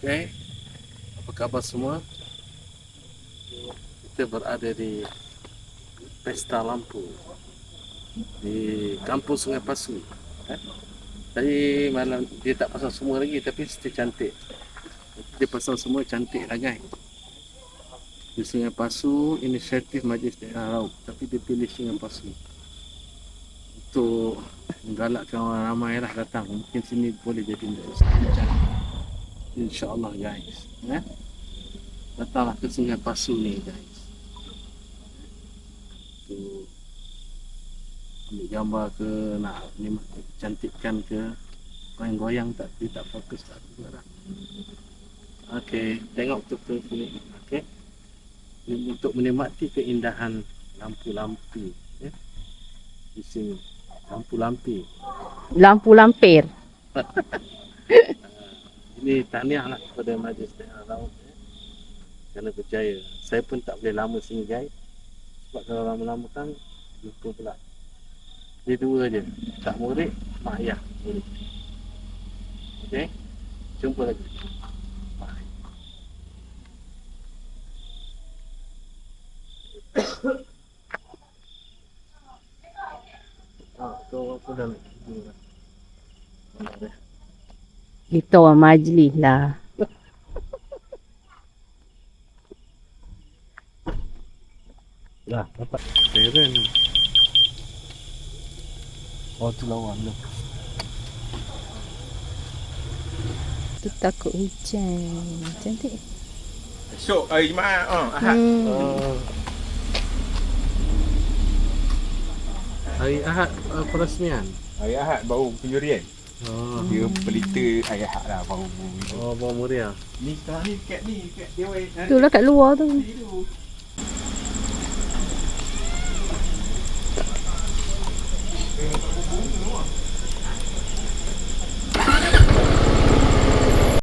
Okay, apa khabar semua? Kita berada di Pesta Lampu di Kampung Sungai Pasu. Tadi malam dia tak pasang semua lagi, tapi still cantik. Dia pasang semua cantik lah guys. Di Sungai Pasu, inisiatif Majlis Daerah Raub, tapi dia pilih Sungai Pasu untuk menggalakkan orang ramai lah datang. Mungkin sini boleh jadi bincang. InsyaAllah guys, datanglah ke Sungai Pasu ni guys, untuk ambil gambar ke, nak nikmat kecantikan ke, goyang-goyang tak, dia tak fokus tak juga lah. Okey, tengok betul-betul sini. Okey, untuk menikmati keindahan lampu-lampu di sini. Lampu lampi. Lampu lampir. Ini tahniah lah kepada Majlis Daerah Raub kerana berjaya. Saya pun tak boleh lama sini guys, sebab kalau lama-lama kan lupa pula. Dia dua je, tak murid, mak ayah murid. Okey, jumpa lagi. Bye. Kau apa dah nak tidur lah. Kita orang majlis lah. Dah, dapat. Keren. Oh, tu lawan tu. Tu takut hujan. Cantik. Esok hari Jumaat, Ahad. Hari Ahad perasmian. Hari Ahad baru penjurian. Dia pelita hari Ahad lah baru. Oh, bawa muria. Ni sekarang ni dekat ni, dekat dia. Tu lah kat luar tu. Ni tu.